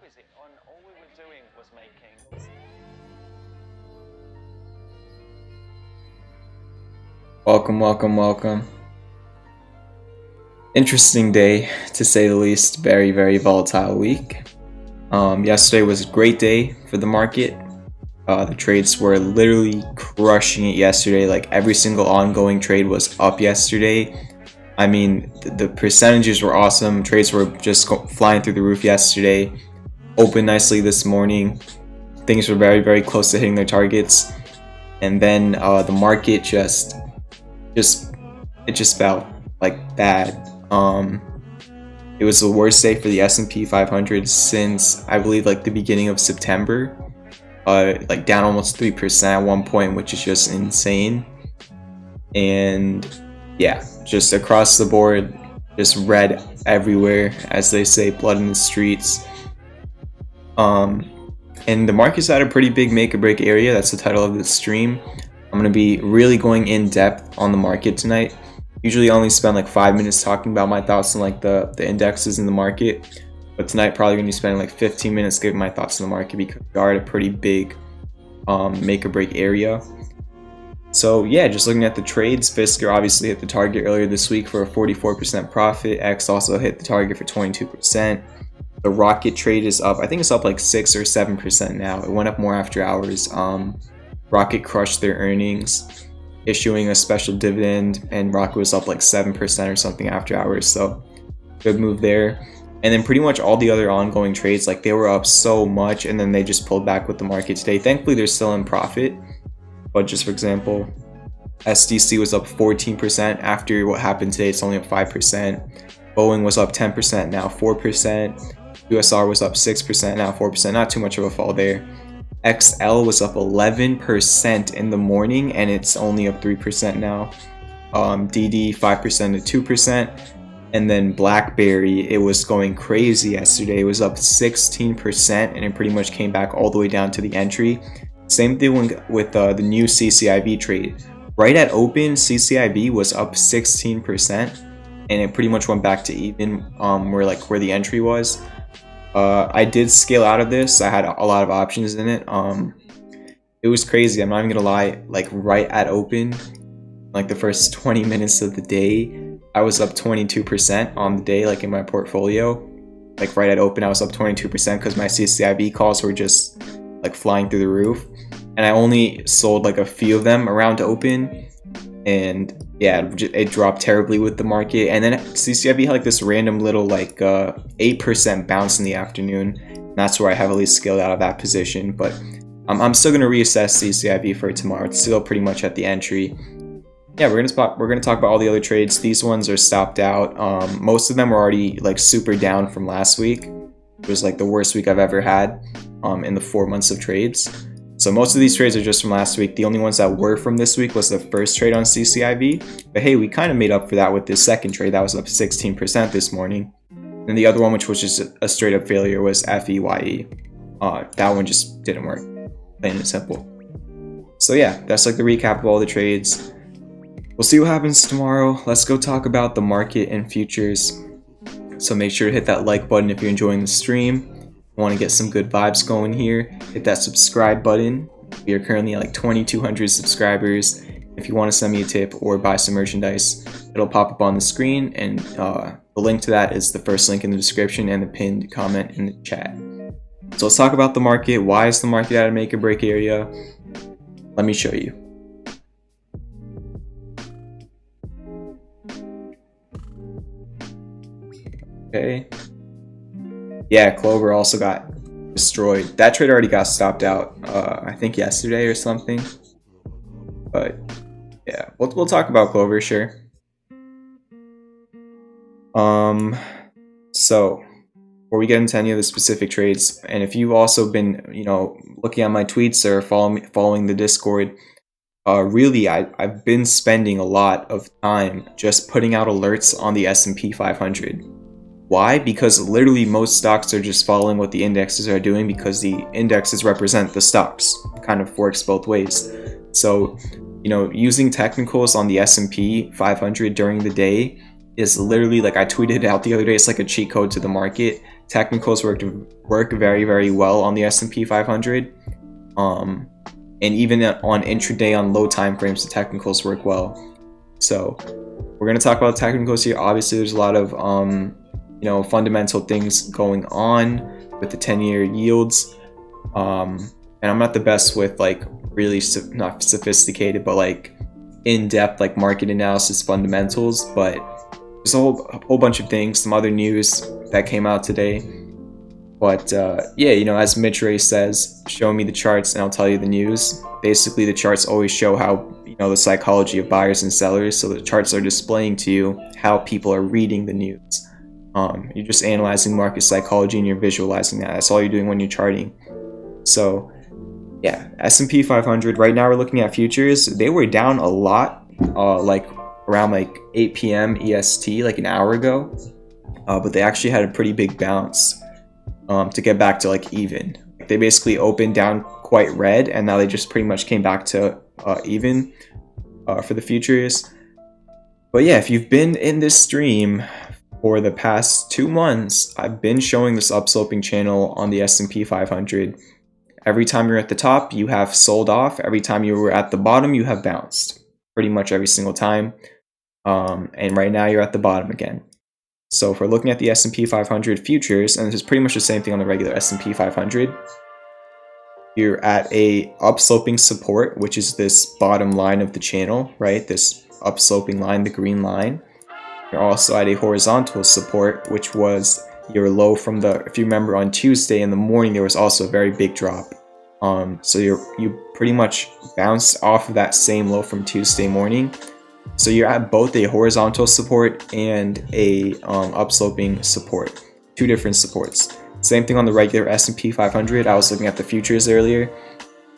busy, and all we were doing was making. Welcome. Interesting day, to say the least. Very volatile week. Yesterday was a great day for the market. The trades were literally crushing it yesterday. Like every single ongoing trade was up yesterday. I mean, the percentages were awesome. Trades were just flying through the roof yesterday. Opened nicely this morning. Things were very close to hitting their targets. And then the market just fell like bad. It was the worst day for the S&P 500 since I believe like the beginning of September. Like down almost 3% at one point, which is just insane. And yeah, just across the board, just red everywhere, as they say, blood in the streets. And the market's at a pretty big make or break area. That's the title of this stream. I'm going to be really going in depth on the market tonight. Usually I only spend like 5 minutes talking about my thoughts on like the indexes in the market. But tonight probably going to be spending like 15 minutes giving my thoughts on the market because we are at a pretty big make or break area. So yeah, just looking at the trades, Fisker obviously hit the target earlier this week for a 44% profit. X also hit the target for 22%. The Rocket trade is up. I think it's up like 6 or 7% now. It went up more after hours. Rocket crushed their earnings, issuing a special dividend, and Rocket was up like 7% or something after hours. So good move there. And then pretty much all the other ongoing trades, like they were up so much and then they just pulled back with the market today. Thankfully, they're still in profit. But just for example, SDC was up 14% after what happened today. It's only up 5%. Boeing was up 10%, now 4%. USR was up 6%, now 4%. Not too much of a fall there. XL was up 11% in the morning and it's only up 3% now. DD 5% to 2%. And then BlackBerry, it was going crazy yesterday. It was up 16% and it pretty much came back all the way down to the entry. Same thing with the new CCIV trade. Right at open, CCIV was up 16% and it pretty much went back to even where the entry was. I did scale out of this. I had a lot of options in it. It was crazy. I'm not even gonna lie. Like right at open, like the first 20 minutes of the day, I was up 22% on the day, like in my portfolio. Like right at open, I was up 22% because my CCIV calls were just like flying through the roof. And I only sold like a few of them around open. And yeah, it dropped terribly with the market. And then CCIV had like this random little like 8% bounce in the afternoon. And that's where I heavily scaled out of that position. But I'm still going to reassess CCIV for tomorrow. It's still pretty much at the entry. Yeah, we're gonna talk about all the other trades. These ones are stopped out. Most of them were already like super down from last week. It was like the worst week I've ever had in the 4 months of trades. So most of these trades are just from last week. The only ones that were from this week was the first trade on CCIV. But hey, we kind of made up for that with this second trade that was up 16% this morning. And the other one, which was just a straight up failure, was FEYE. That one just didn't work, plain and simple. So yeah, that's like the recap of all the trades. We'll see what happens tomorrow. Let's go talk about the market and futures. So make sure to hit that like button if you're enjoying the stream. I want to get some good vibes going here. Hit that subscribe button. We are currently at like 2,200 subscribers. If you want to send me a tip or buy some merchandise, it'll pop up on the screen. And the link to that is the first link in the description and the pinned comment in the chat. So let's talk about the market. Why is the market at a make or break area? Let me show you. Okay. Yeah, Clover also got destroyed. That trade already got stopped out, I think yesterday or something. But yeah, we'll talk about Clover, sure. So before we get into any of the specific trades, and if you've also been, looking at my tweets or following the Discord, really, I've been spending a lot of time just putting out alerts on the S&P 500. Why? Because literally most stocks are just following what the indexes are doing because the indexes represent the stocks. It kind of works both ways. So, using technicals on the S&P 500 during the day is literally, like I tweeted out the other day, it's like a cheat code to the market. technicals work very, very well on the S&P 500. And even on intraday on low time frames, the technicals work well. So we're going to talk about technicals here. Obviously, there's a lot of fundamental things going on with the 10-year yields. And I'm not the best with like really not sophisticated, but like in-depth like market analysis fundamentals. But there's a whole bunch of things, some other news that came out today. But yeah, as Mitch Ray says, show me the charts and I'll tell you the news. Basically, the charts always show how the psychology of buyers and sellers. So the charts are displaying to you how people are reading the news. You're just analyzing market psychology and you're visualizing that. That's all you're doing when you're charting. So yeah, S&P 500 right now we're looking at futures. They were down a lot, like around like 8 p.m. EST, like an hour ago. But they actually had a pretty big bounce to get back to like even. They basically opened down quite red, and now they just pretty much came back to even for the futures. But yeah, if you've been in this stream for the past 2 months, I've been showing this upsloping channel on the S&P 500. Every time you're at the top, you have sold off. Every time you were at the bottom, you have bounced. Pretty much every single time. And right now you're at the bottom again. So if we're looking at the S&P 500 futures, and this is pretty much the same thing on the regular S&P 500, you're at a upsloping support, which is this bottom line of the channel, right? This upsloping line, the green line. You're also at a horizontal support, which was your low from if you remember on Tuesday in the morning, there was also a very big drop. So you pretty much bounced off of that same low from Tuesday morning. So you're at both a horizontal support and a upsloping support, 2 different supports. Same thing on the regular S&P 500. I was looking at the futures earlier.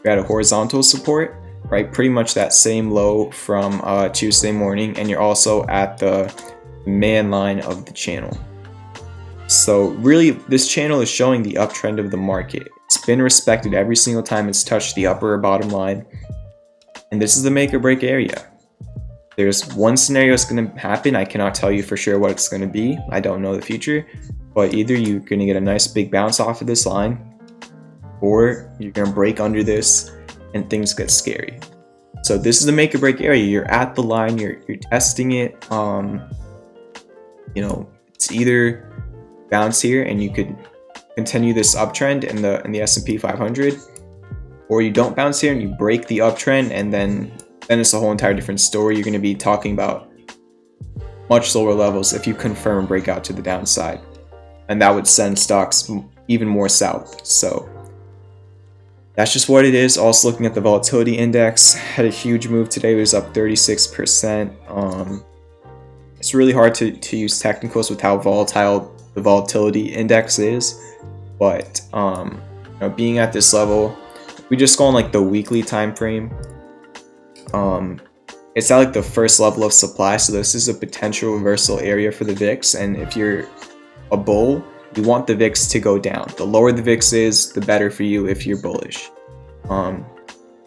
You're at a horizontal support, right? Pretty much that same low from Tuesday morning, and you're also at the man line of the channel. So really, this channel is showing the uptrend of the market. It's been respected every single time it's touched the upper or bottom line, and this is the make or break area. There's one scenario that's going to happen. I cannot tell you for sure what it's going to be. I don't know the future. But either you're going to get a nice big bounce off of this line, or you're going to break under this and things get scary. So this is the make or break area. You're at the line. You're testing it. It's either bounce here and you could continue this uptrend in the S&P 500, or you don't bounce here and you break the uptrend, and then it's a whole entire different story. You're going to be talking about much lower levels if you confirm breakout to the downside, and that would send stocks even more south. So that's just what it is. Also looking at the volatility index, had a huge move today. It was up 36%. It's really hard to use technicals with how volatile the volatility index is, but being at this level, we just go on like the weekly time frame. It's at like the first level of supply, so this is a potential reversal area for the VIX, and if you're a bull, you want the VIX to go down. The lower the VIX is, the better for you if you're bullish.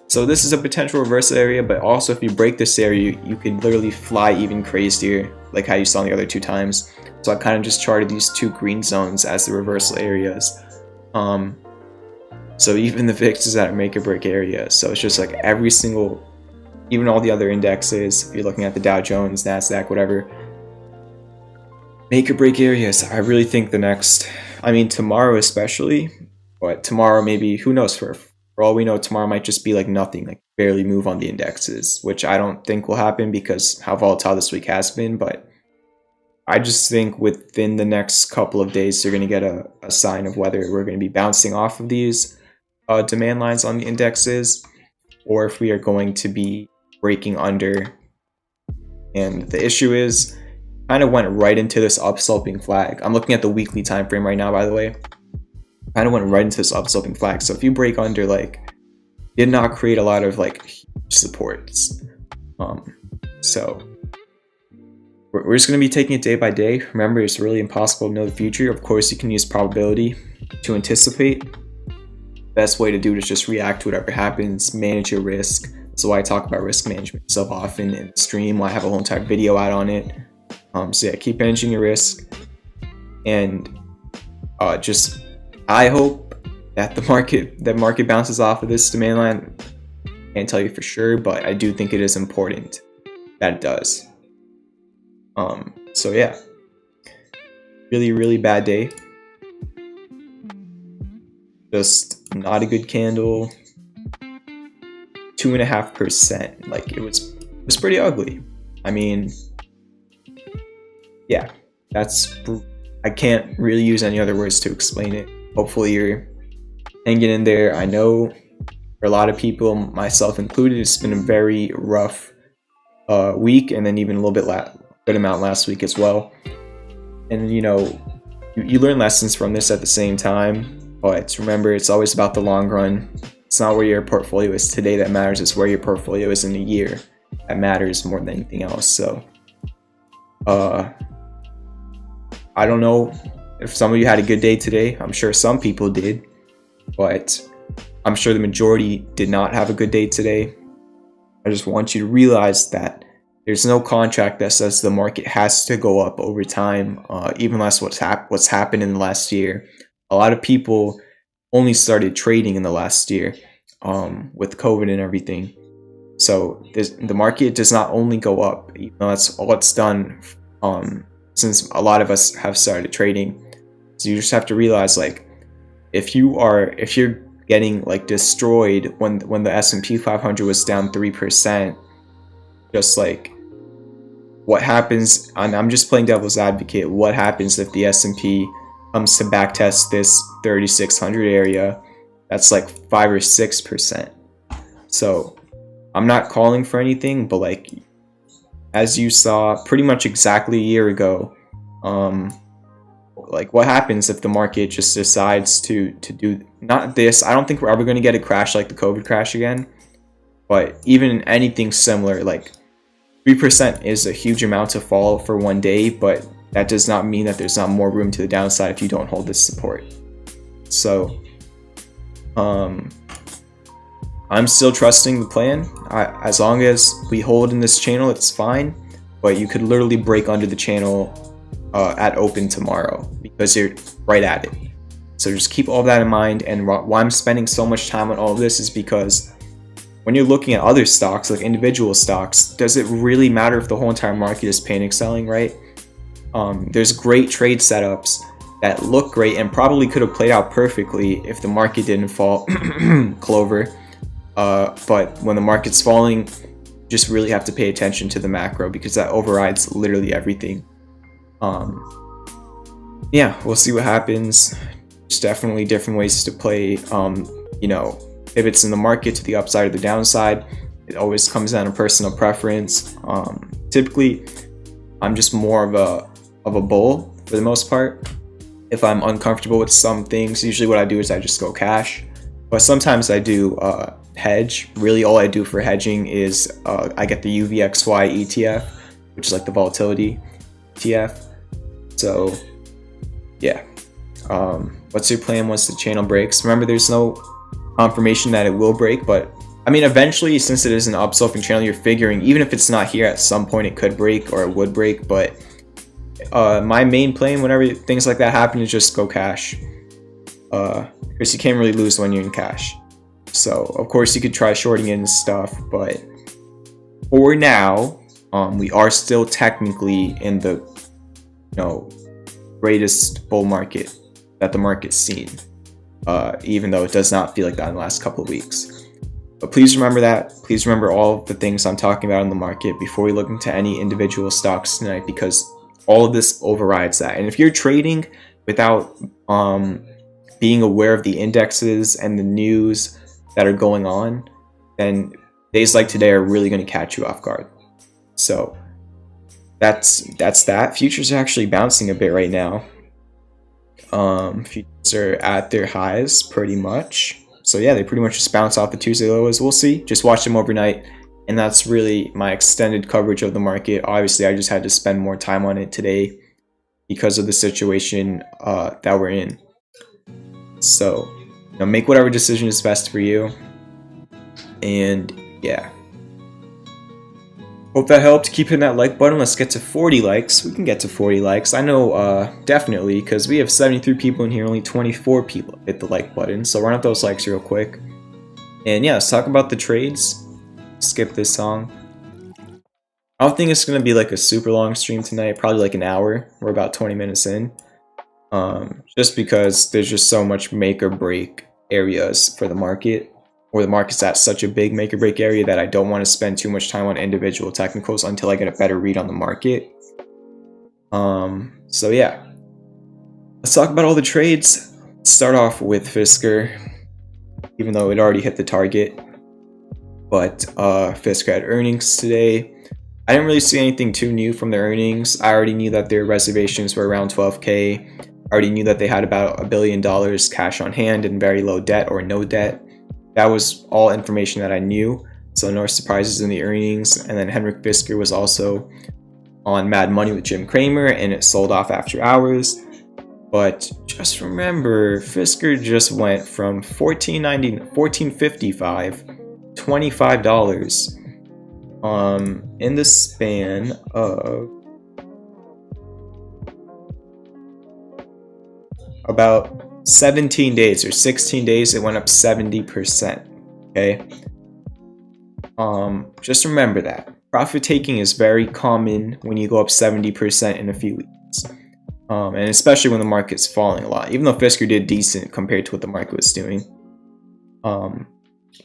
So this is a potential reversal area, but also if you break this area, you could literally fly even crazier, like how you saw the other 2 times. So I kind of just charted these 2 green zones as the reversal areas. So even the VIX is at a make or break area. So it's just like every single, even all the other indexes, if you're looking at the Dow Jones, NASDAQ, whatever, make or break areas. I really think tomorrow especially, but tomorrow maybe, who knows, for all we know, tomorrow might just be like nothing, like barely move on the indexes, which I don't think will happen because how volatile this week has been. But I just think within the next couple of days, you're going to get a sign of whether we're going to be bouncing off of these demand lines on the indexes, or if we are going to be breaking under. And the issue is, kind of went right into this upsloping flag. I'm looking at the weekly time frame right now, by the way. Kind of went right into this upsloping flag. So if you break under, did not create a lot of huge supports. So we're just going to be taking it day by day. Remember, it's really impossible to know the future. Of course, you can use probability to anticipate. Best way to do it is just react to whatever happens, manage your risk. So why I talk about risk management so often in the stream. I have a whole entire video out on it. So yeah, keep managing your risk. And just I hope that the market bounces off of this demand line. Can't tell you for sure, but I do think it is important that it does. So yeah, really bad day. Just not a good candle. 2.5%. Like it was pretty ugly. I mean, yeah, I can't really use any other words to explain it. Hopefully you're hanging in there. I know for a lot of people, myself included, it's been a very rough week, and then even a little bit good amount last week as well. And you know, you learn lessons from this at the same time, but remember, it's always about the long run. It's not where your portfolio is today that matters, it's where your portfolio is in a year that matters more than anything else. So I don't know if some of you had a good day today. I'm sure some people did, but I'm sure the majority did not have a good day today. I just want you to realize that there's no contract that says the market has to go up over time, even less what's happened in the last year. A lot of people only started trading in the last year with COVID and everything. So the market does not only go up, even though that's all it's done since a lot of us have started trading. So you just have to realize, like, if you're getting like destroyed when the S&P 500 was down 3%, just like what happens, I'm just playing devil's advocate, what happens if the S&P comes to backtest this 3600 area? That's like 5 or 6%. So I'm not calling for anything, but like, as you saw pretty much exactly a year ago, like what happens if the market just decides to do not this? I don't think we're ever going to get a crash like the COVID crash again, but even anything similar, like 3% is a huge amount to fall for one day, but that does not mean that there's not more room to the downside if you don't hold this support. So I'm still trusting the plan. As long as we hold in this channel, it's fine, but you could literally break under the channel at open tomorrow because you're right at it. So just keep all that in mind. And why I'm spending so much time on all of this is because when you're looking at other stocks, like individual stocks, does it really matter if the whole entire market is panic selling, right? There's great trade setups that look great and probably could have played out perfectly if the market didn't fall. Clover. But when the market's falling, you just really have to pay attention to the macro because that overrides literally everything. Yeah, we'll see what happens. There's definitely different ways to play, you know, pivots in the market to the upside or the downside. It always comes down to personal preference. Typically, I'm just more of a bull for the most part. If I'm uncomfortable with some things, usually what I do is I just go cash. But sometimes I do hedge. Really, all I do for hedging is I get the UVXY ETF, which is like the volatility ETF. So yeah, what's your plan once the channel breaks? Remember, there's no confirmation that it will break, but I mean, eventually, since it is an upsloping channel, you're figuring even if it's not here, at some point it could break or it would break. But my main plan whenever things like that happen is just go cash, because you can't really lose when you're in cash. So of course you could try shorting it and stuff, but for now, we are still technically in the, you know, greatest bull market that the market's seen, even though it does not feel like that in the last couple of weeks. But please remember that. Please remember all of the things I'm talking about in the market before we look into any individual stocks tonight, because all of this overrides that. And if you're trading without being aware of the indexes and the news that are going on, then days like today are really going to catch you off guard. So that's that. Futures are actually bouncing a bit right now. Futures are at their highs pretty much. So yeah, they pretty much just bounce off the Tuesday lows. We'll see. Just watch them overnight. And that's really my extended coverage of the market. Obviously, I just had to spend more time on it today because of the situation that we're in. So, you know, make whatever decision is best for you. And yeah. Hope that helped. Keep hitting that like button. Let's get to 40 likes. We can get to 40 likes. I know, definitely, because we have 73 people in here. Only 24 people hit the like button. So run up those likes real quick. And yeah, let's talk about the trades. Skip this song. I don't think it's going to be like a super long stream tonight. Probably like an hour. We're about 20 minutes in. Just because there's just so much make or break areas for the market. Or the market's at such a big make or break area that I don't want to spend too much time on individual technicals until I get a better read on the market. So yeah, let's talk about all the trades. Let's start off with Fisker, even though it already hit the target. But Fisker had earnings today. I didn't really see anything too new from their earnings. I already knew that their reservations were around 12K. I already knew that they had about $1 billion cash on hand and very low debt or no debt. That was all information that I knew, so no surprises in the earnings. And then Henrik Fisker was also on Mad Money with Jim Cramer, and it sold off after hours. But just remember, Fisker just went from $14.55, $25 in the span of about 17 days or 16 days. It went up 70%. Okay, just remember that profit taking is very common when you go up 70% in a few weeks, and especially when the market's falling a lot, even though Fisker did decent compared to what the market was doing. But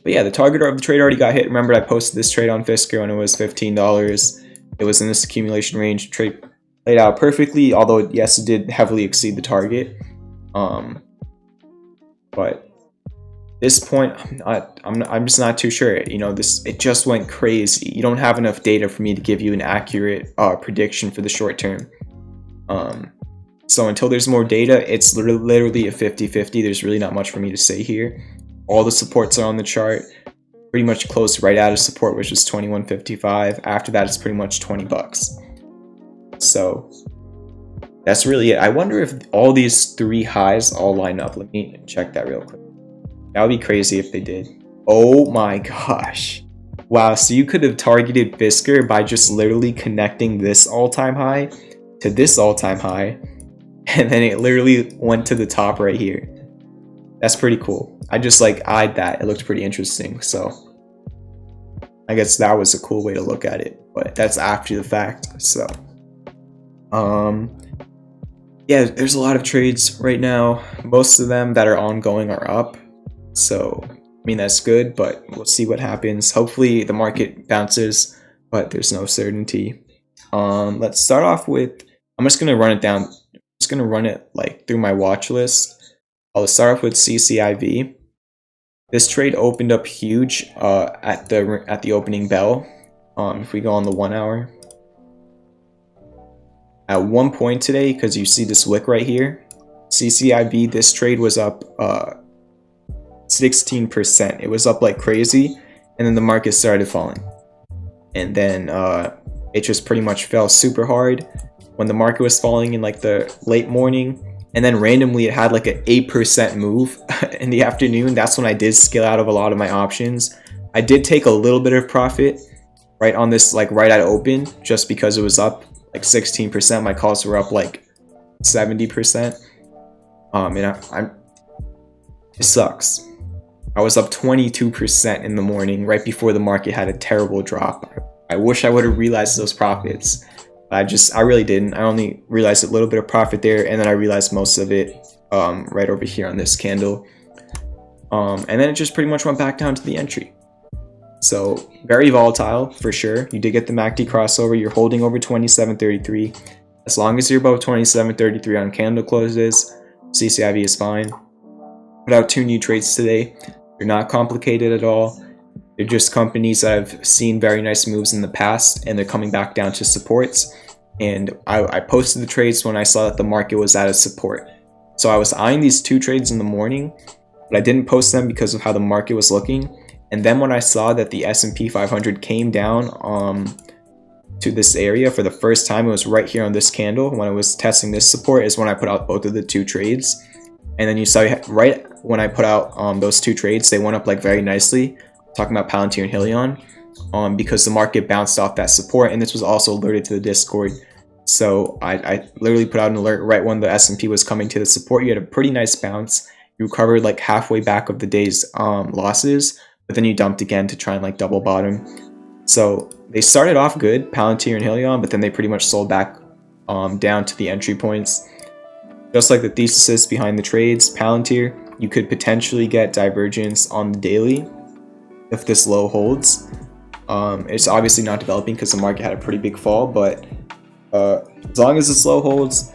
yeah, the target of the trade already got hit. Remember, I posted this trade on Fisker when it was $15. It was in this accumulation range. Trade played out perfectly, although yes, it did heavily exceed the target. But at this point, I'm just not too sure. You know, it just went crazy. You don't have enough data for me to give you an accurate prediction for the short term. So until there's more data, it's literally a 50-50. There's really not much for me to say here. All the supports are on the chart. Pretty much close right out of support, which is $21.55. After that, it's pretty much $20. So that's really it. I wonder if all these three highs all line up. Let me check that real quick. That would be crazy if they did. Oh my gosh. Wow, so you could have targeted Fisker by just literally connecting this all-time high to this all-time high, and then it literally went to the top right here. That's pretty cool. I just eyed that. It looked pretty interesting, so I guess that was a cool way to look at it, but that's after the fact. So yeah, there's a lot of trades right now. Most of them that are ongoing are up. So, I mean, that's good, but we'll see what happens. Hopefully the market bounces, but there's no certainty. Let's start off with, I'm just going to run it down. I'm just going to run it through my watch list. I'll start off with CCIV. This trade opened up huge at the opening bell. If we go on the 1 hour. At one point today, because you see this wick right here, CCIV, this trade was up 16%. It was up like crazy, and then the market started falling. And then it just pretty much fell super hard when the market was falling in the late morning. And then randomly it had an 8% move in the afternoon. That's when I did scale out of a lot of my options. I did take a little bit of profit right on this, right at open, just because it was up 16%. My calls were up 70%. And it sucks. I was up 22% in the morning right before the market had a terrible drop. I wish I would have realized those profits. I really didn't. I only realized a little bit of profit there, and then I realized most of it right over here on this candle. And then it just pretty much went back down to the entry. So very volatile for sure. You did get the MACD crossover. You're holding over 27.33. As long as you're above 27.33 on candle closes, CCIV is fine. Put out 2 new trades today. They're not complicated at all. They're just companies that have seen very nice moves in the past, and they're coming back down to supports. And I posted the trades when I saw that the market was at a support. So I was eyeing these 2 trades in the morning, but I didn't post them because of how the market was looking. And then when I saw that the S&P 500 came down to this area for the first time, it was right here on this candle. When it was testing this support is when I put out both of the 2 trades. And then you saw right when I put out those 2 trades, they went up very nicely. Talking about Palantir and Helion. because the market bounced off that support, and this was also alerted to the Discord. So I literally put out an alert right when the S&P was coming to the support. You had a pretty nice bounce. You recovered like halfway back of the day's losses, but then you dumped again to try and like double bottom. So they started off good, Palantir and Helion, but then they pretty much sold back down to the entry points. Just like the thesis behind the trades, Palantir, you could potentially get divergence on the daily if this low holds. It's obviously not developing because the market had a pretty big fall, but as long as this low holds,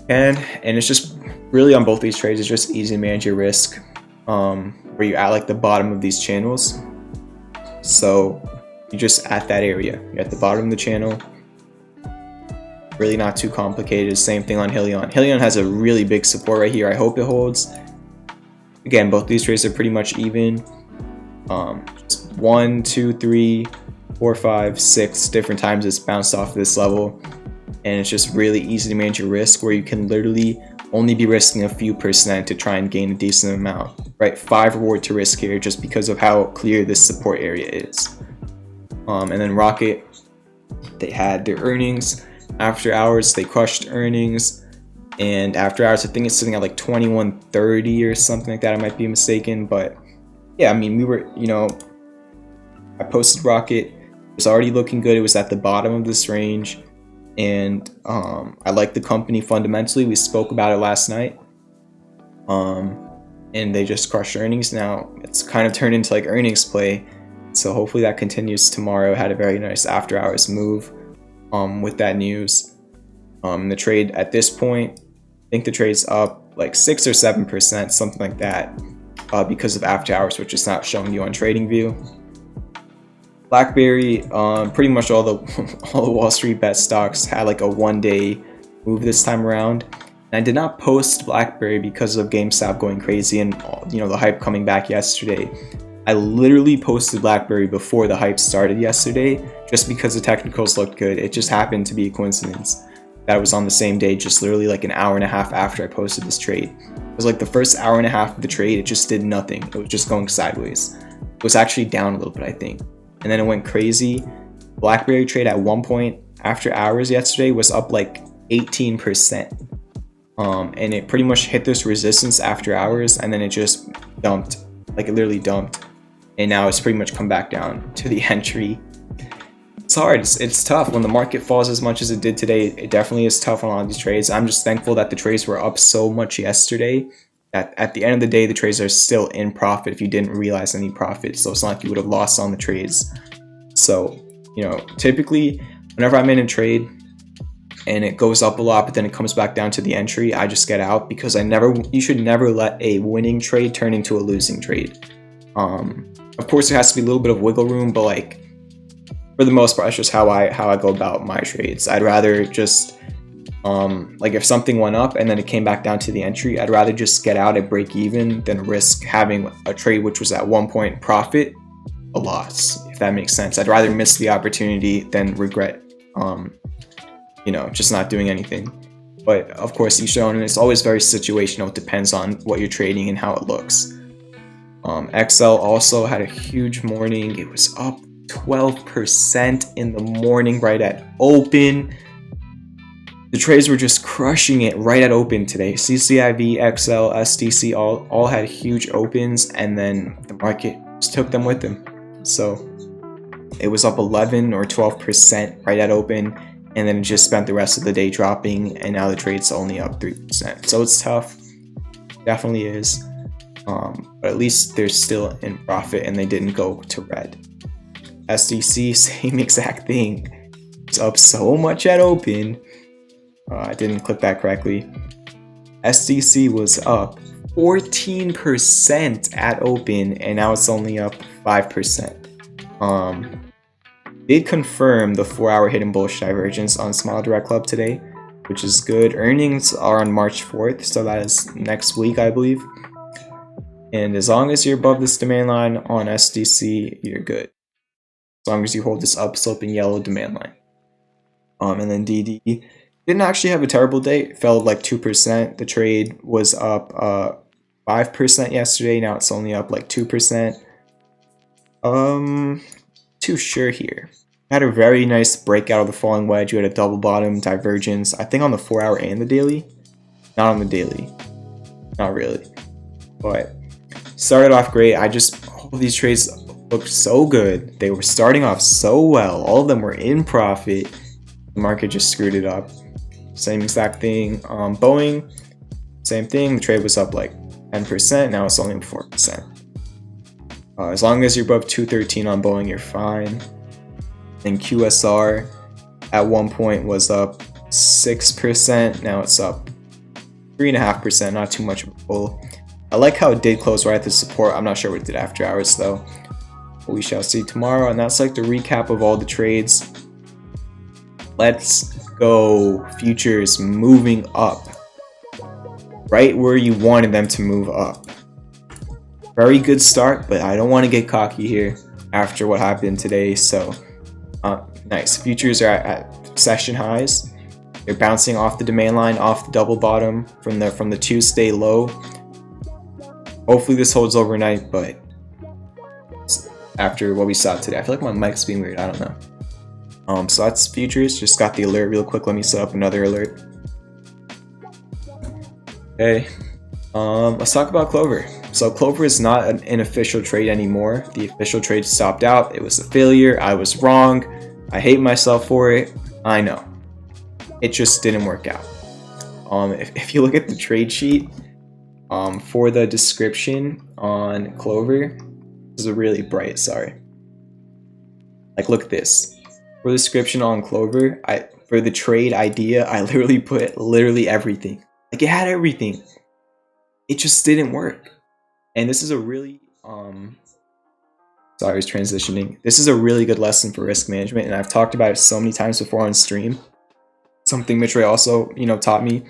and it's just really on both these trades, it's just easy to manage your risk where you're at like the bottom of these channels. So you're just at that area, you're at the bottom of the channel. Really not too complicated. Same thing on Helion. Helion has a really big support right here. I hope it holds. Again, both these trades are pretty much even. 1, 2, 3, 4, 5, 6 different times it's bounced off this level, and it's just really easy to manage your risk where you can literally only be risking a few percent to try and gain a decent amount, right? 5 reward to risk here just because of how clear this support area is. And then Rocket, they had their earnings. After hours, they crushed earnings, and after hours, I think it's sitting at like 21.30 or something like that. I might be mistaken, but yeah, I mean, we were, you know, I posted Rocket. It was already looking good. It was at the bottom of this range, and I like the company fundamentally. We spoke about it last night, and they just crushed earnings. Now it's kind of turned into like earnings play, so hopefully that continues tomorrow. Had a very nice after hours move with that news. The trade at this point, I think the trade's up like 6 or 7%, something like that, because of after hours, which is not showing you on TradingView. BlackBerry, pretty much all the Wall Street bet stocks had like a one-day move this time around. And I did not post BlackBerry because of GameStop going crazy and, you know, the hype coming back yesterday. I literally posted BlackBerry before the hype started yesterday, just because the technicals looked good. It just happened to be a coincidence that it was on the same day, just literally like an hour and a half after I posted this trade. It was like the first hour and a half of the trade, it just did nothing. It was just going sideways. It was actually down a little bit, I think. And then it went crazy. BlackBerry trade at one point after hours yesterday was up like 18%. And it pretty much hit this resistance after hours, and then it just dumped. Like it literally dumped. And now it's pretty much come back down to the entry. It's hard. It's tough when the market falls as much as it did today. It definitely is tough on a lot of these trades. I'm just thankful that the trades were up so much yesterday that at the end of the day, the trades are still in profit if you didn't realize any profit. So it's not like you would have lost on the trades. So, you know, typically whenever I'm in a trade and it goes up a lot, but then it comes back down to the entry, I just get out, because you should never let a winning trade turn into a losing trade. Of course, there has to be a little bit of wiggle room, but like for the most part, it's just how I go about my trades. I'd rather just like if something went up and then it came back down to the entry, I'd rather just get out at break even than risk having a trade which was at one point profit a loss, if that makes sense. I'd rather miss the opportunity than regret you know, just not doing anything. But of course, each own, and it's always very situational. It depends on what you're trading and how it looks. XL also had a huge morning. It was up 12% in the morning right at open. The trades were just crushing it right at open today. CCIV, XL, SDC all had huge opens, and then the market just took them with them. So it was up 11 or 12% right at open, and then it just spent the rest of the day dropping, and now the trade's only up 3%. So it's tough. Definitely is. But at least they're still in profit and they didn't go to red. SDC, same exact thing. It's up so much at open. I didn't click that correctly. SDC was up 14% at open, and now it's only up 5%. Did confirm the 4-hour hidden bullish divergence on Small Direct Club today, which is good. Earnings are on March 4th, so that is next week, I believe. And as long as you're above this demand line on SDC, you're good. As long as you hold this upsloping yellow demand line. And then DD didn't actually have a terrible day. It fell like 2%. The trade was up 5% yesterday. Now it's only up like 2%. too sure here. Had a very nice breakout of the falling wedge. You had a double bottom divergence, I think on the 4-hour and the daily. Not on the daily, not really, but started off great. All of these trades looked so good. They were starting off so well. All of them were in profit. The market just screwed it up. Same exact thing. Boeing, same thing. The trade was up like 10%. Now it's only 4%. As long as you're above 213 on Boeing, you're fine. And QSR at one point was up 6%. Now it's up 3.5%. Not too much of a pull. I like how it did close right at the support. I'm not sure what it did after hours though. But we shall see tomorrow. And that's like the recap of all the trades. Let's go. Futures moving up. Right where you wanted them to move up. Very good start, but I don't want to get cocky here after what happened today. So nice. Futures are at session highs. They're bouncing off the demand line, off the double bottom from the Tuesday low. Hopefully this holds overnight, but after what we saw today, I feel like my mic's being weird. I don't know. So that's futures. Just got the alert real quick. Let me set up another alert. Okay. Let's talk about Clover. So Clover is not an official trade anymore. The official trade stopped out. It was a failure. I was wrong. I hate myself for it. I know. It just didn't work out. If you look at the trade sheet for the description on Clover, this is really bright. Sorry. Like look at this. For the description on Clover, for the trade idea, I literally put everything. Like it had everything. It just didn't work. And this is a really sorry, I was transitioning. This is a really good lesson for risk management, and I've talked about it so many times before on stream. Something Mitch Ray also, taught me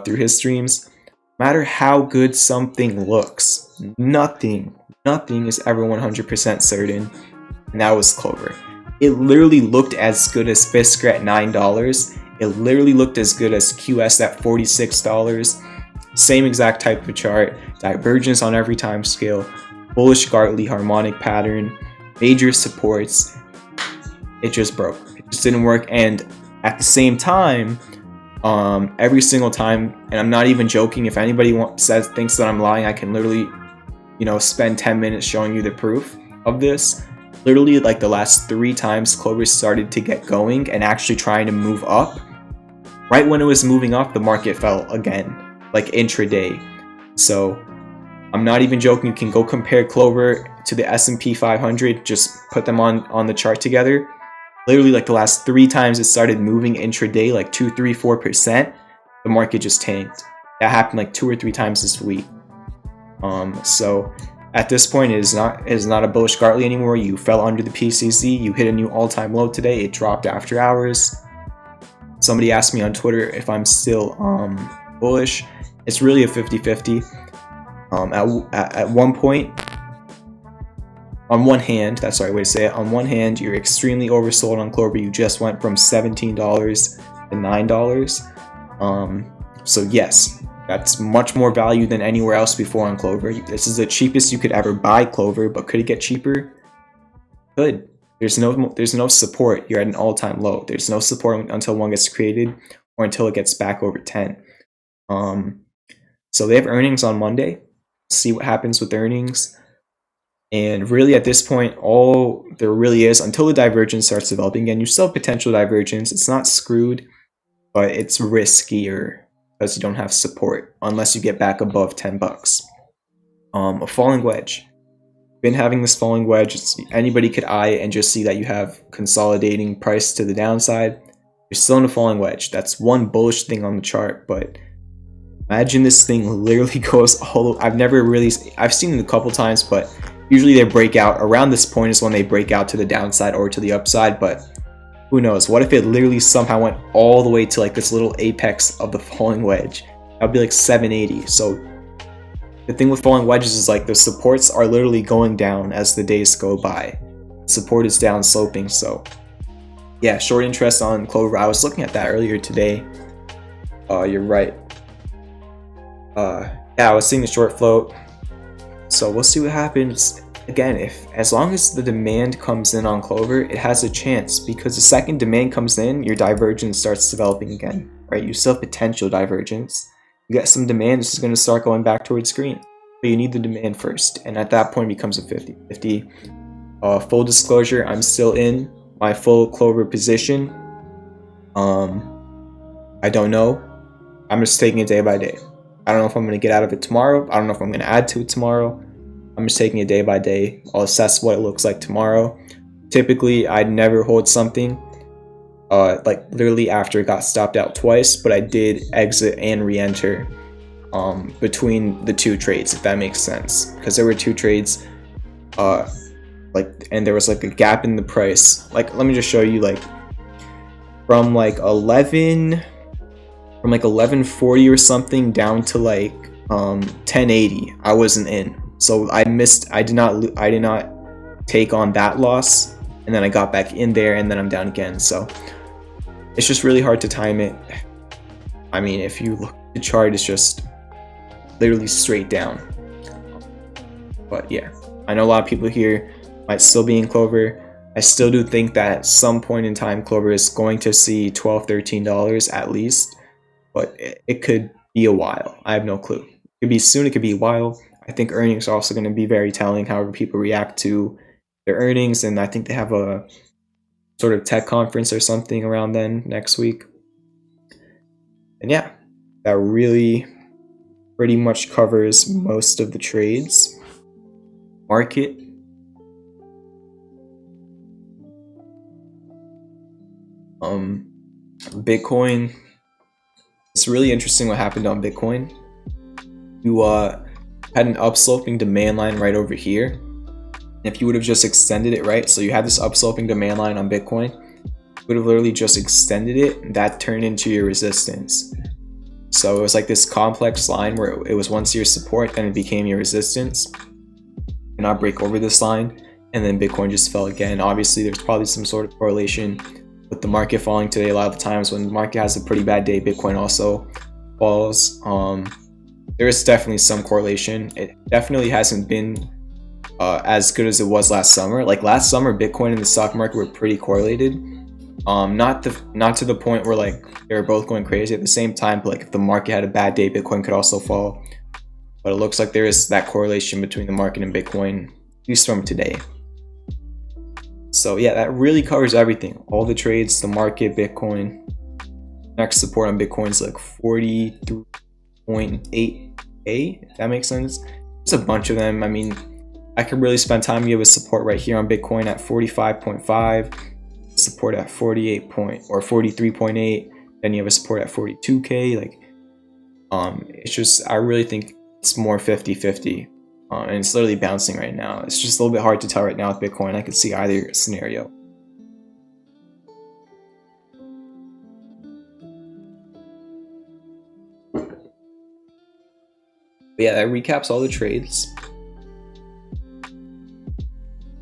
through his streams. No matter how good something looks, nothing is ever 100% certain, and that was Clover. It literally looked as good as Fisker at $9. It literally looked as good as QS at $46. Same exact type of chart, divergence on every time scale, bullish Gartley harmonic pattern, major supports. It just broke. It just didn't work. And at the same time, every single time, and I'm not even joking, if anybody thinks that I'm lying, I can literally, spend 10 minutes showing you the proof of this. Literally, like the last 3 times Clover started to get going and actually trying to move up, right when it was moving up, the market fell again, like intraday. So I'm not even joking. You can go compare Clover to the S&P 500. Just put them on the chart together. Literally, like the last 3 times it started moving intraday, like 2, 3, 4%, the market just tanked. That happened like 2 or 3 times this week. So at this point, it is not a bullish Gartley anymore. You fell under the PCZ. You hit a new all-time low today. It dropped after hours. Somebody asked me on Twitter if I'm still bullish. It's really a 50-50. At one point, on one hand, that's the right way to say it. On one hand, you're extremely oversold on Clover. You just went from $17 to $9. So yes, that's much more value than anywhere else before on Clover. This is the cheapest you could ever buy Clover, but could it get cheaper? Could. There's no support. You're at an all-time low. There's no support until one gets created or until it gets back over 10. So they have earnings on Monday. See what happens with earnings. And really at this point, all there really is, until the divergence starts developing again, you still have potential divergence. It's not screwed, but it's riskier because you don't have support unless you get back above $10. A falling wedge. Been having this falling wedge. Anybody could eye it and just see that you have consolidating price to the downside. You're still in a falling wedge. That's one bullish thing on the chart, but imagine this thing literally goes all. I've seen it a couple times, but usually they break out around this point is when they break out to the downside or to the upside, but who knows? What if it literally somehow went all the way to like this little apex of the falling wedge? That would be like 780. So the thing with falling wedges is like the supports are literally going down as the days go by. Support is down sloping. So yeah, short interest on Clover. I was looking at that earlier today. You're right. Yeah, I was seeing the short float. So we'll see what happens. again, as long as the demand comes in on Clover, it has a chance, because the second demand comes in, your divergence starts developing again, right? You still have potential divergence. You get some demand, this is going to start going back towards green. But you need the demand first, and at that point it becomes a 50-50. Full disclosure, I'm still in my full Clover position. I don't know. I'm just taking it day by day. I don't know if I'm going to get out of it tomorrow. I don't know if I'm going to add to it tomorrow. I'm just taking it day by day. I'll assess what it looks like tomorrow. Typically, I'd never hold something like literally after it got stopped out twice, but I did exit and re-enter between the two trades, if that makes sense, because there were two trades and there was like a gap in the price. Like, let me just show you, like from like 1140 or something down to like 1080, I wasn't in. So I did not take on that loss, and then I got back in there, and then I'm down again. So it's just really hard to time it. I mean, if you look at the chart, it's just literally straight down. But yeah, I know a lot of people here might still be in Clover. I still do think that at some point in time, Clover is going to see $12, $13 at least, but it could be a while. I have no clue. It could be soon, it could be a while. I think earnings are also going to be very telling, however people react to their earnings, and I think they have a sort of tech conference or something around then next week. And yeah, that really pretty much covers most of the trades. Market. Bitcoin. It's really interesting what happened on Bitcoin. You had an upsloping demand line right over here. If you would have just extended it, right? So you had this upsloping demand line on Bitcoin. You would have literally just extended it. That turned into your resistance. So it was like this complex line where it was once your support, then it became your resistance. And I break over this line, and then Bitcoin just fell again. Obviously, there's probably some sort of correlation with the market falling today. A lot of the times when the market has a pretty bad day, Bitcoin also falls. There is definitely some correlation. It definitely hasn't been as good as it was last summer. Like last summer, Bitcoin and the stock market were pretty correlated. Not to the point where like they were both going crazy at the same time, but like if the market had a bad day, Bitcoin could also fall. But it looks like there is that correlation between the market and Bitcoin, at least from today. So yeah, that really covers everything. All the trades, the market, Bitcoin. Next support on Bitcoin is like 43.8K, if that makes sense. There's a bunch of them. I mean, I could really spend time give a support right here on Bitcoin at 45.5, support at 43.8, then you have a support at 42K. Like, it's just, I really think it's more 50-50. And it's literally bouncing right now. It's just a little bit hard to tell right now with Bitcoin. I could see either scenario. But yeah, that recaps all the trades.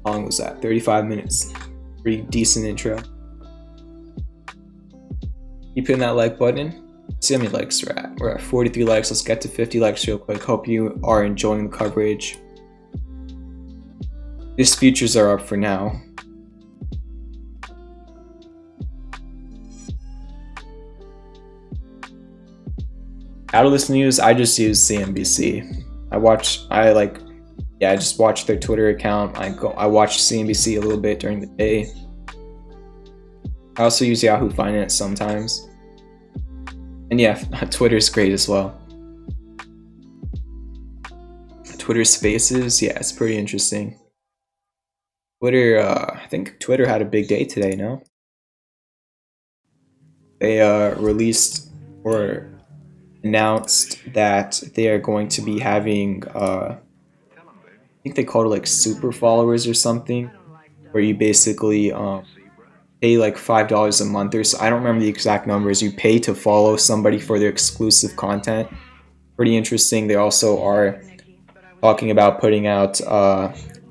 How long was that? 35 minutes. Pretty decent intro. Keep hitting that like button. See how many likes we're at. We're at 43 likes. Let's get to 50 likes real quick. Hope you are enjoying the coverage. These futures are up for now. Catalyst news, I just use CNBC. I just watch their Twitter account. I watch CNBC a little bit during the day. I also use Yahoo Finance sometimes. And yeah, Twitter's great as well. Twitter Spaces, yeah, it's pretty interesting. Twitter, I think Twitter had a big day today, no? They released or announced that they are going to be having, I think they called it like super followers or something, where you basically pay like $5 a month or so. I don't remember the exact numbers. You pay to follow somebody for their exclusive content. Pretty interesting. They also are talking about putting out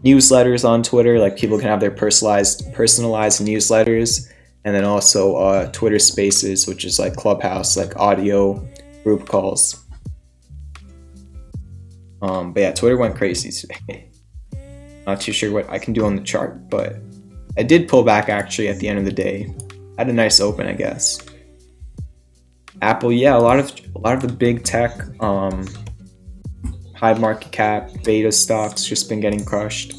newsletters on Twitter. Like people can have their personalized newsletters, and then also Twitter Spaces, which is like Clubhouse, like audio group calls. But yeah, Twitter went crazy today. Not too sure what I can do on the chart, but I did pull back actually at the end of the day. Had a nice open, I guess. Apple, yeah, a lot of the big tech, high market cap, beta stocks just been getting crushed.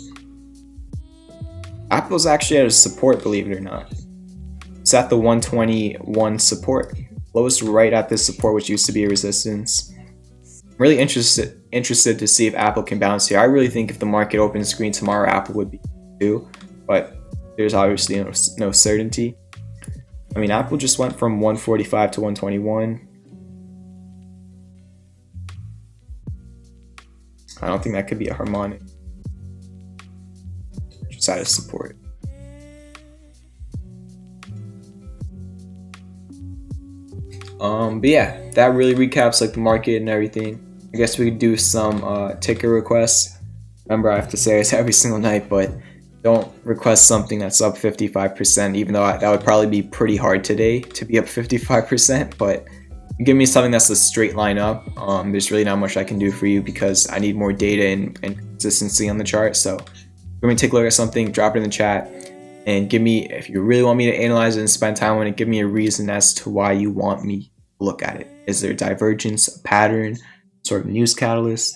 Apple's actually at a support, believe it or not. It's at the 121 support. Lowest right at this support, which used to be a resistance. I'm really interested to see if Apple can bounce here. I really think if the market opens green tomorrow, Apple would be too, but there's obviously no certainty. I mean, Apple just went from 145 to 121. I don't think that could be a harmonic. Just out of support. But yeah, that really recaps like the market and everything. I guess we could do some ticker requests. Remember, I have to say this every single night, but don't request something that's up 55%, even though that would probably be pretty hard today to be up 55%, but give me something that's a straight line up. There's really not much I can do for you because I need more data and consistency on the chart. So if you're going to take a look at something, drop it in the chat and give me, if you really want me to analyze it and spend time on it, give me a reason as to why you want me to look at it. Is there a divergence, a pattern, sort of news catalyst,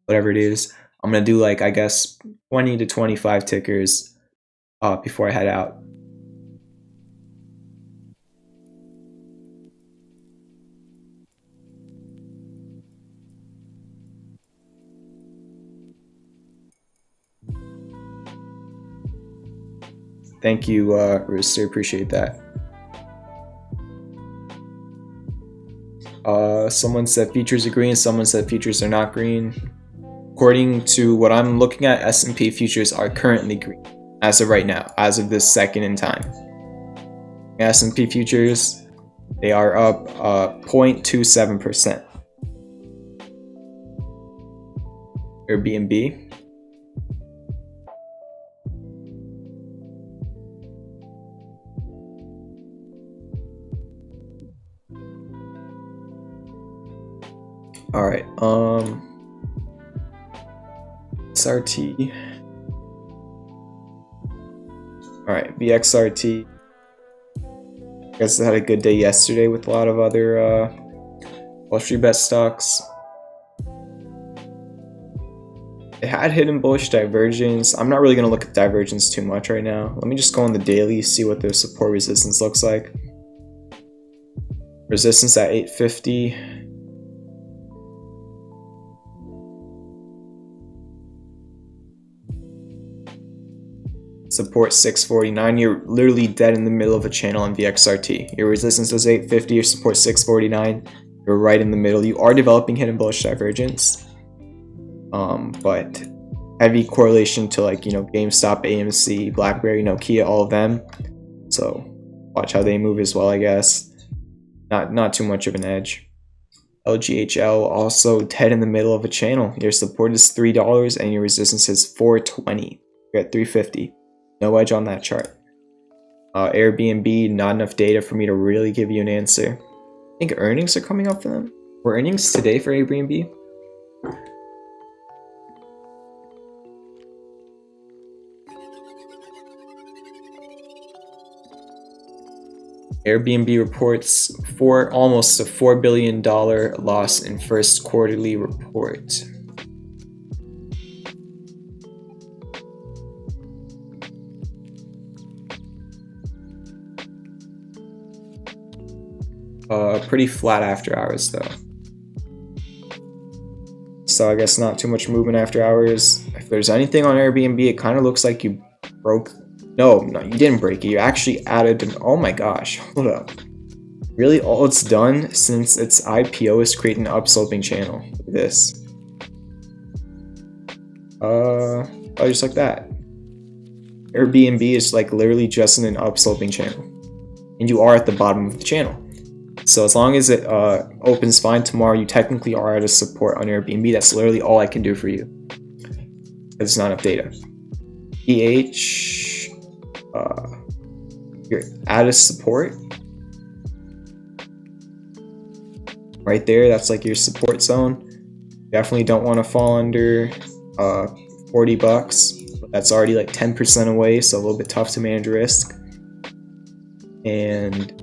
whatever it is. I'm going to do like, I guess, 20 to 25 tickers before I head out. Thank you, Rooster. Appreciate that. Someone said futures are green. Someone said futures are not green. According to what I'm looking at, S&P futures are currently green as of right now, as of this second in time. S&P futures, they are up 0.27%. Airbnb. All right, VXRT. All right, VXRT. I guess it had a good day yesterday with a lot of other Wall Street bet stocks. It had hidden bullish divergence. I'm not really going to look at divergence too much right now. Let me just go on the daily, see what their support resistance looks like. Resistance at 850. Support 649. You're literally dead in the middle of a channel on VXRT. Your resistance is 850, your support 649. You're right in the middle. You are developing hidden bullish divergence, but heavy correlation to, like, you know, GameStop, AMC, BlackBerry, Nokia, all of them. So watch how they move as well, I guess. Not too much of an edge. LGHL also dead in the middle of a channel. Your support is $3 and your resistance is 420. You're at 350. No edge on that chart. Airbnb, not enough data for me to really give you an answer. I think earnings are coming up for them. Were earnings today for Airbnb? Airbnb reports almost a $4 billion loss in first quarterly report. Pretty flat after hours though. So I guess not too much movement after hours. If there's anything on Airbnb, it kind of looks like you broke. No, you didn't break it. You actually added an. Oh my gosh, hold up. Really, all it's done since its IPO is create an upsloping channel. Look at this. Oh, just like that. Airbnb is like literally just in an upsloping channel, and you are at the bottom of the channel. So as long as it opens fine tomorrow, you technically are at a support on Airbnb. That's literally all I can do for you. It's not enough data. EH, you're at a support. Right there, that's like your support zone. Definitely don't want to fall under 40 bucks. That's already like 10% away, so a little bit tough to manage risk. And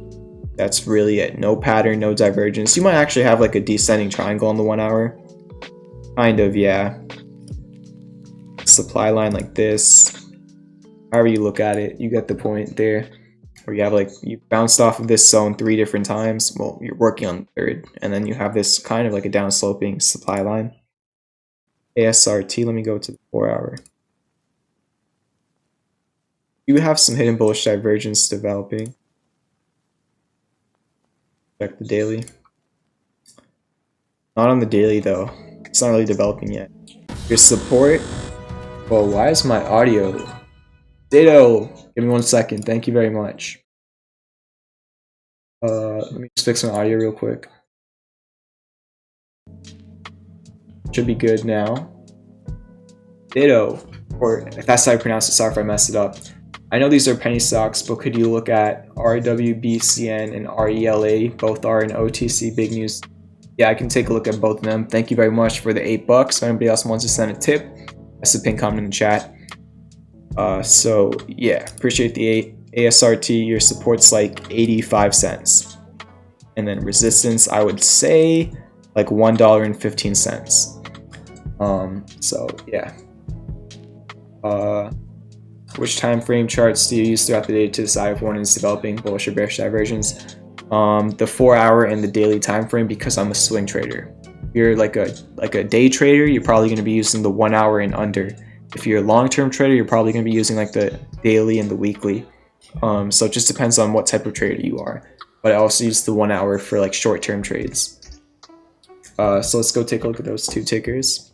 that's really it. No pattern, no divergence. You might actually have like a descending triangle on the 1 hour. Kind of, yeah. Supply line like this. However you look at it, you get the point there. Where you have like, you bounced off of this zone 3 different times. Well, you're working on the third. And then you have this kind of like a downsloping supply line. ASRT, let me go to the 4 hour. You have some hidden bullish divergence developing. Check the daily. Not on the daily though. It's not really developing yet. Your support. Well, why is my audio? Ditto. Give me 1 second. Thank you very much. Let me just fix my audio real quick. Should be good now. Ditto. Or if that's how I pronounce it, sorry if I messed it up. I know these are penny stocks, but could you look at RWBCN and RELA? Both are in OTC big news. Yeah, I can take a look at both of them. Thank you very much for the $8. If anybody else wants to send a tip, that's the pin comment in the chat. So yeah, appreciate the ASRT. Your support's like 85 cents. And then resistance, I would say like $1.15. So yeah. Which time frame charts do you use throughout the day to decide if one is developing bullish or bearish diversions? The 4 hour and the daily time frame, because I'm a swing trader. If you're like a day trader, you're probably going to be using the 1 hour and under. If you're a long-term trader, you're probably going to be using like the daily and the weekly. So it just depends on what type of trader you are. But I also use the 1 hour for like short-term trades. So let's go take a look at those two tickers.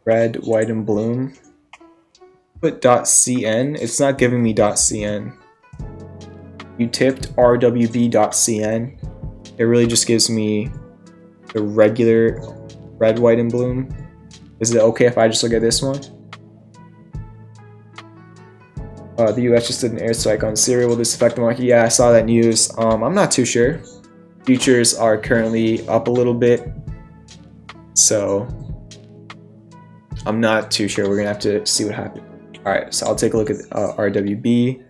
Red, white, and bloom. Put .cn. It's not giving me .cn. You tipped rwb.cn. It really just gives me the regular red, white, and bloom. Is it okay if I just look at this one? The US just did an airstrike on Syria. Will this affect the market? Yeah, I saw that news. I'm not too sure. Futures are currently up a little bit. So I'm not too sure. We're gonna have to see what happens. All right, so I'll take a look at RWB,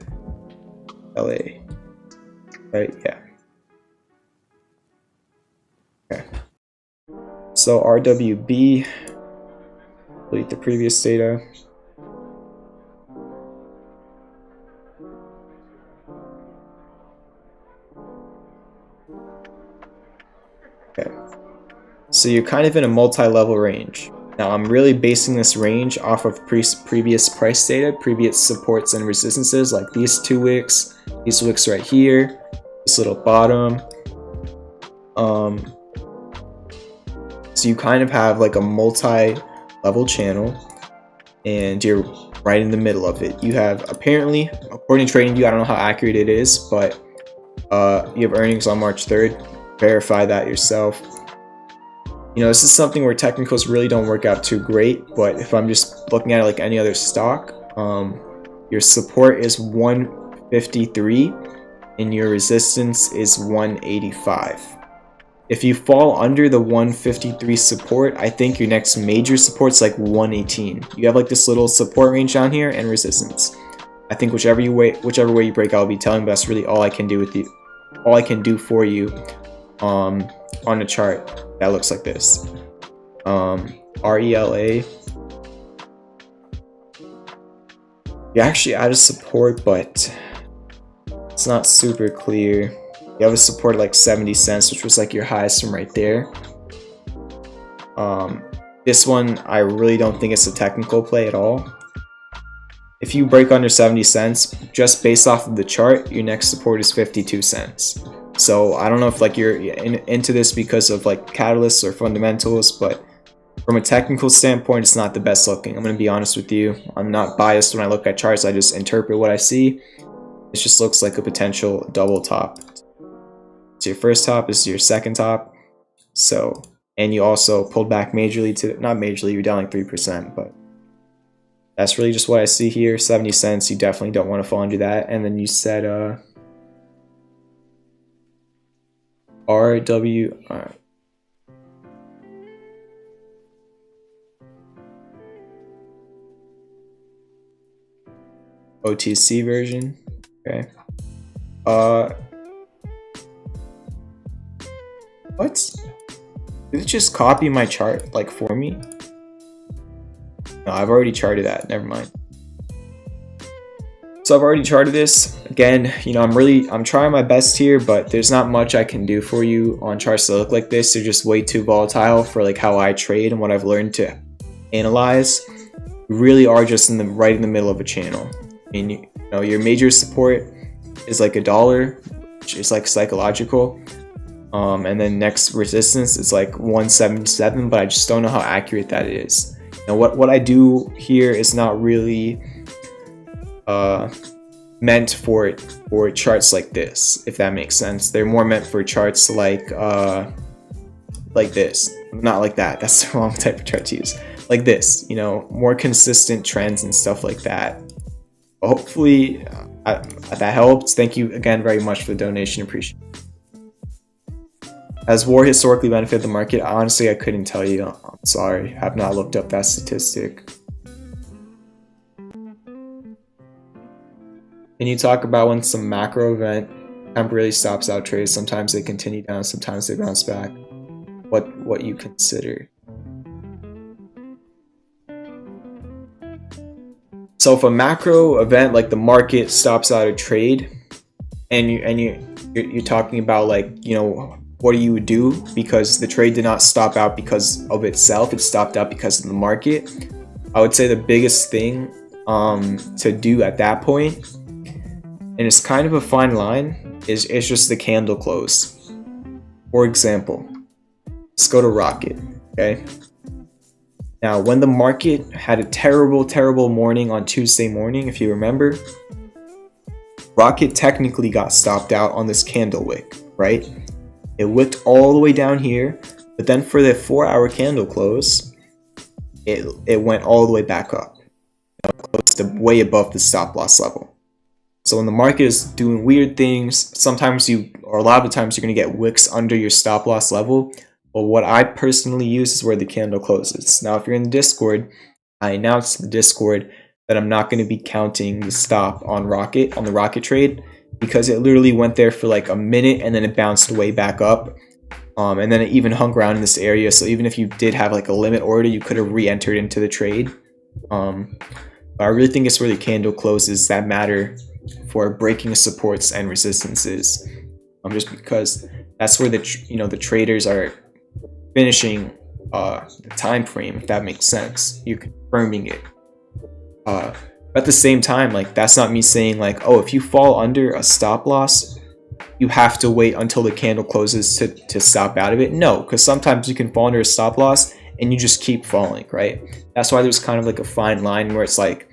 LA. Right, yeah. Okay. So RWB, delete the previous data. Okay. So you're kind of in a multi-level range. Now I'm really basing this range off of previous price data, previous supports and resistances, like these two wicks, these wicks right here, this little bottom. So you kind of have like a multi-level channel, and you're right in the middle of it. You have, apparently, according to TradingView, I don't know how accurate it is, but you have earnings on March 3rd. Verify that yourself. You know, this is something where technicals really don't work out too great, but if I'm just looking at it like any other stock, your support is 153 and your resistance is 185. If you fall under the 153 support, I think your next major support's like 118. You have like this little support range down here and resistance. I think whichever way you break, I'll be telling, but that's really all I can do with you. All I can do for you on a chart that looks like this. RELA. You actually added support, but it's not super clear. You have a support like 70 cents, which was like your highest from right there. This one, I really don't think it's a technical play at all. If you break under 70 cents, just based off of the chart, your next support is 52 cents. So I don't know if like you're into this because of like catalysts or fundamentals, but from a technical standpoint, it's not the best looking. I'm going to be honest with you. I'm not biased when I look at charts. I just interpret what I see. It just looks like a potential double top. So your first top is your second top. So, and you also pulled back majorly to, not majorly, you're down like 3%, but that's really just what I see here. 70 cents, you definitely don't want to fall under that. And then you said, RW. All right. OTC version. Okay. What? Did it just copy my chart like for me? No, I've already charted that. Never mind. So I've already charted this. Again, you know, I'm trying my best here, but there's not much I can do for you on charts that look like this. They're just way too volatile for like how I trade and what I've learned to analyze. You really are just right in the middle of a channel. I mean, you know, your major support is like $1, which is like psychological. And then next resistance is like 177, but I just don't know how accurate that is. Now, what I do here is not really meant for charts like this, if that makes sense. They're more meant for charts like this, not like that. That's the wrong type of chart to use. Like this, you know, more consistent trends and stuff like that. Hopefully that helps. Thank you again very much for the donation. Appreciate it. Has war historically benefited the market? Honestly, I couldn't tell you. I'm sorry. I have not looked up that statistic. Can you talk about when some macro event temporarily stops out trades? Sometimes they continue down, sometimes they bounce back. What you consider? So if a macro event like the market stops out a trade, and you're talking about, like, you know, what do you do because the trade did not stop out because of itself, it stopped out because of the market. I would say the biggest thing to do at that point, and it's kind of a fine line, is just the candle close. For example, let's go to Rocket, okay? Now, when the market had a terrible morning on Tuesday morning, if you remember, Rocket technically got stopped out on this candle wick, right? It wicked all the way down here, but then for the 4-hour candle close, it went all the way back up, close to way above the stop loss level. So when the market is doing weird things, sometimes or a lot of the times, you're going to get wicks under your stop loss level. But what I personally use is where the candle closes. Now, if you're in the Discord, I announced to the Discord that I'm not going to be counting the stop on the Rocket trade, because it literally went there for like a minute and then it bounced way back up. And then it even hung around in this area. So even if you did have like a limit order, you could have re-entered into the trade. But I really think it's where the candle closes that matter for breaking supports and resistances. Just because that's where the traders are finishing the time frame, if that makes sense. You're confirming it. At the same time, like, that's not me saying like, oh, if you fall under a stop loss, you have to wait until the candle closes to stop out of it. No, because sometimes you can fall under a stop loss and you just keep falling, right? That's why there's kind of like a fine line where it's like,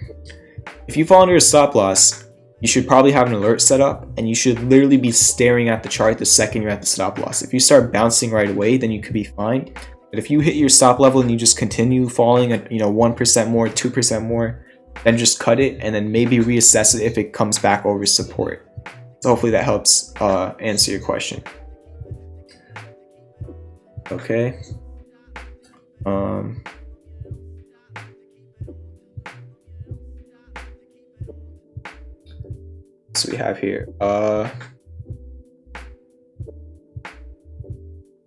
if you fall under a stop loss, you should probably have an alert set up, and you should literally be staring at the chart the second you're at the stop loss. If you start bouncing right away, then you could be fine. But if you hit your stop level and you just continue falling at 1% more, 2% more, then just cut it and then maybe reassess it if it comes back over support. So hopefully that helps answer your question. Okay. So we have here.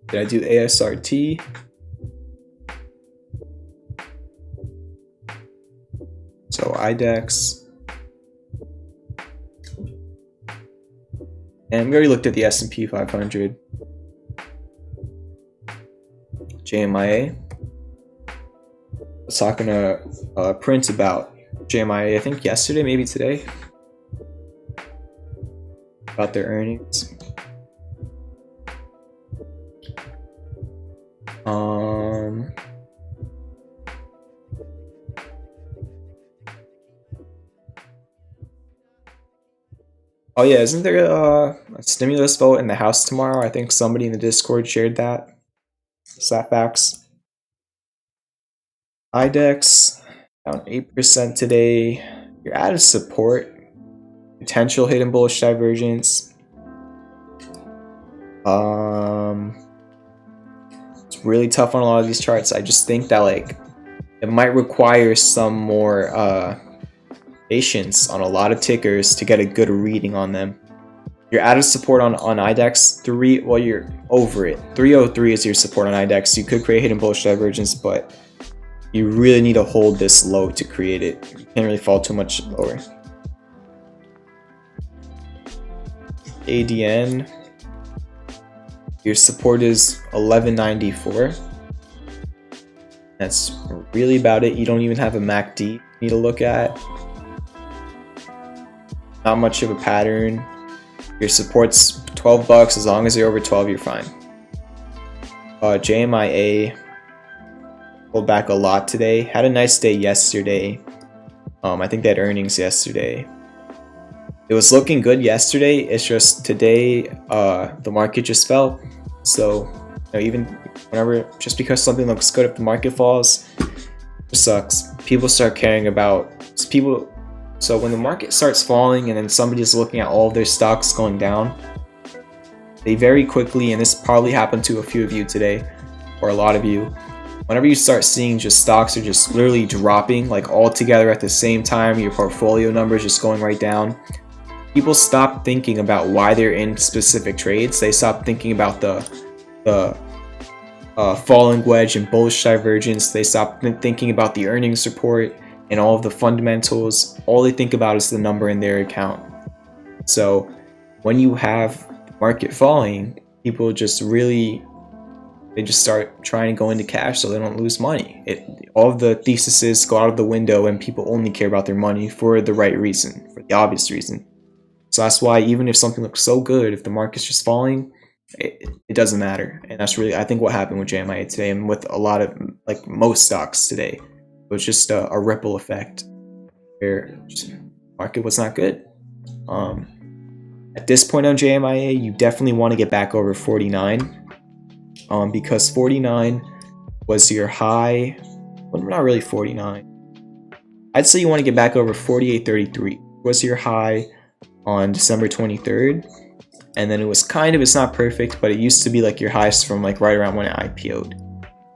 Did I do ASRT? So IDEX. And we already looked at the S&P 500. JMIA. I was talking to Prince about JMIA, I think yesterday, maybe today, about their earnings. Oh yeah, isn't there a stimulus vote in the House tomorrow? I think somebody in the Discord shared that. Is that facts? IDEX down 8% today. You're out of support. Potential hidden bullish divergence. It's really tough on a lot of these charts. I just think that like it might require some more patience on a lot of tickers to get a good reading on them. You're out of support on IDEX 3. Well, you're over it. 303 is your support on IDEX. You could create hidden bullish divergence, but you really need to hold this low to create it. You can't really fall too much lower. ADN, your support is 1194. That's really about it. You don't even have a MACD you need to look at. Not much of a pattern. Your support's 12 bucks. As long as you're over 12, you're fine. JMIA pulled back a lot today. Had a nice day yesterday. I think they had earnings yesterday. It was looking good yesterday. It's just today the market just fell. So you know, even whenever, just because something looks good, if the market falls, it sucks. People start caring about people. So when the market starts falling and then somebody's looking at all of their stocks going down, they very quickly, and this probably happened to a few of you today, or a lot of you, whenever you start seeing just stocks are just literally dropping like all together at the same time, your portfolio numbers just going right down, people stop thinking about why they're in specific trades. They stop thinking about the falling wedge and bullish divergence. They stop thinking about the earnings report and all of the fundamentals. All they think about is the number in their account. So when you have the market falling, people just really, they just start trying to go into cash so they don't lose money. All of the theses go out of the window and people only care about their money for the right reason, for the obvious reason. So that's why even if something looks so good, if the market's just falling, it doesn't matter. And that's really, I think, what happened with JMIA today and with a lot of, like most stocks today. It was just a ripple effect where the market was not good. At this point on JMIA, you definitely want to get back over 49 because 49 was your high. Well, not really 49. I'd say you want to get back over 48.33 was your high on December 23rd. And then it was kind of, it's not perfect, but it used to be like your highest from like right around when it IPO'd.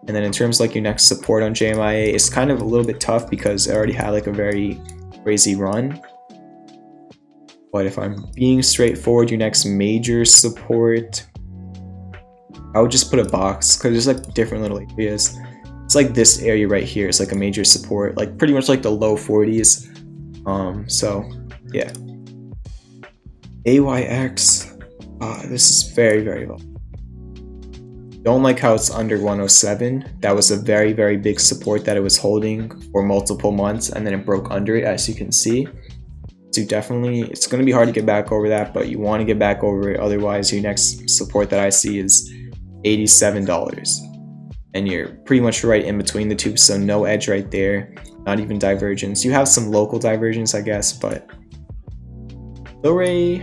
And then in terms of like your next support on JMIA, it's kind of a little bit tough because it already had like a very crazy run. But if I'm being straightforward, your next major support, I would just put a box because there's like different little areas. It's like this area right here is like a major support, like pretty much like the low 40s. So yeah. AYX, this is very, very low. Don't like how it's under 107. That was a very, very big support that it was holding for multiple months, and then it broke under it, as you can see. So definitely, it's going to be hard to get back over that, but you want to get back over it. Otherwise, your next support that I see is $87. And you're pretty much right in between the two, so no edge right there. Not even divergence. You have some local divergence, I guess, but Ray.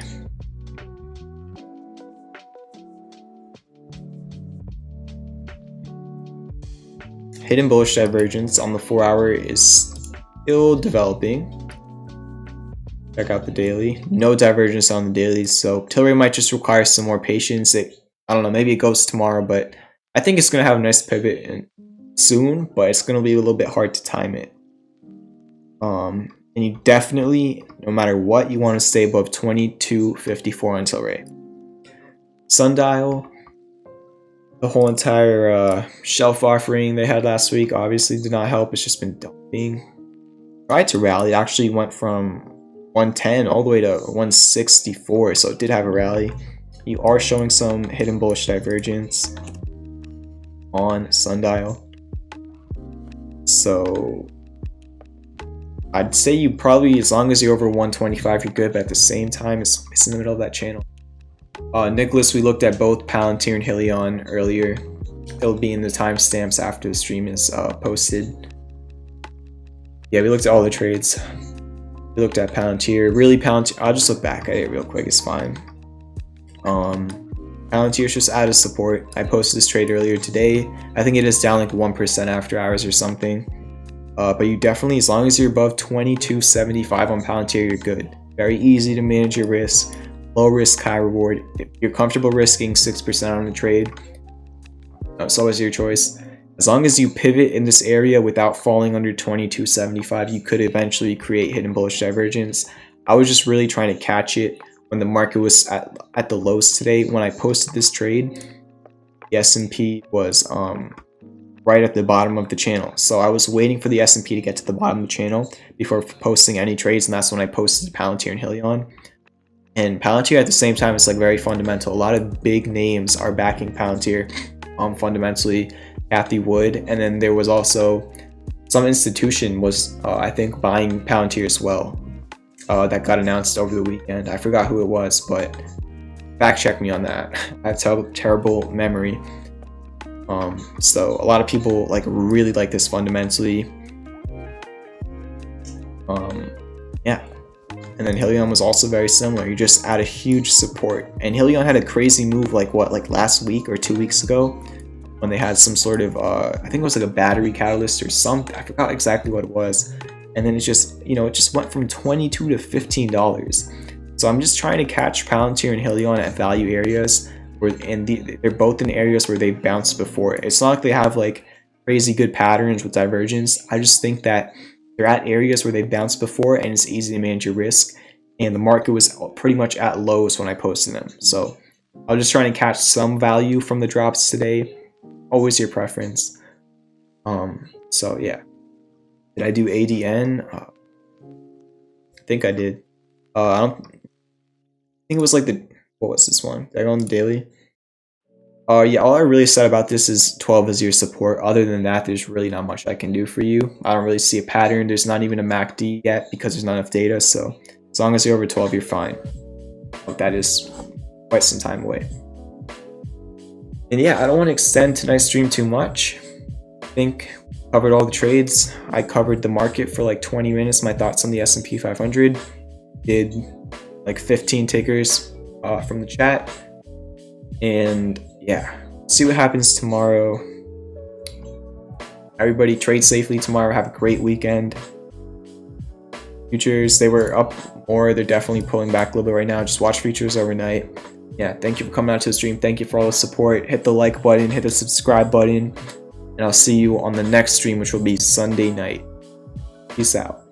Hidden bullish divergence on the 4-hour is still developing. Check out the daily. No divergence on the dailies, so Tilray might just require some more patience. I don't know, maybe it goes tomorrow, but I think it's going to have a nice pivot soon, but it's going to be a little bit hard to time it. And you definitely, no matter what, you want to stay above 22.54 on Tilray. Sundial. The whole entire shelf offering they had last week obviously did not help. It's just been dumping. Tried to rally. It actually went from 110 all the way to 164, so it did have a rally. You are showing some hidden bullish divergence on Sundial. So I'd say you probably, as long as you're over 125, you're good, but at the same time, it's in the middle of that channel. Nicholas, we looked at both Palantir and Helion earlier. It'll be in the timestamps after the stream is posted. Yeah, we looked at all the trades. We looked at Palantir. Really, Palantir, I'll just look back at it real quick, it's fine. Palantir's just out of support. I posted this trade earlier today. I think it is down like 1% after hours or something. But you definitely, as long as you're above 22.75 on Palantir, you're good. Very easy to manage your risk. low risk, high reward. If you're comfortable risking 6% on a trade, it's always your choice. As long as you pivot in this area without falling under 22.75, you could eventually create hidden bullish divergence. I was just really trying to catch it when the market was at the lows today. When I posted this trade, the S&P was right at the bottom of the channel. So I was waiting for the S&P to get to the bottom of the channel before posting any trades, and that's when I posted Palantir and Helion. And Palantir at the same time is like very fundamental. A lot of big names are backing Palantir fundamentally, Cathie Wood, and then there was also some institution was I think buying Palantir as well. That got announced over the weekend. I forgot who it was, but fact check me on that. I have terrible memory. So a lot of people like really like this fundamentally. Yeah. And then Helion was also very similar. You just add a huge support. And Helion had a crazy move like last week or 2 weeks ago when they had some sort of I think it was like a battery catalyst or something. I forgot exactly what it was. And then it just, it just went from $22 to $15. So I'm just trying to catch Palantir and Helion at value areas they're both in areas where they've bounced before. It's not like they have like crazy good patterns with divergence. I just think that they're at areas where they've bounced before and it's easy to manage your risk. And the market was pretty much at lows when I posted them. So I was just trying to catch some value from the drops today. Always your preference. So yeah. Did I do ADN? I think I did. I think it was like what was this one? Did I go on the daily? Yeah, all I really said about this is 12 is your support. Other than that, there's really not much I can do for you. I don't really see a pattern. There's not even a MACD yet because there's not enough data. So as long as you're over 12, you're fine. But that is quite some time away. And yeah, I don't want to extend tonight's stream too much. I think covered all the trades. I covered the market for like 20 minutes. My thoughts on the S&P 500. Did like 15 takers from the chat. And yeah, see what happens tomorrow. Everybody trade safely tomorrow. Have a great weekend. Futures, they were up more. They're definitely pulling back a little bit right now. Just watch futures overnight. Yeah, thank you for coming out to the stream. Thank you for all the support. Hit the like button, hit the subscribe button, and I'll see you on the next stream, which will be Sunday night. Peace out.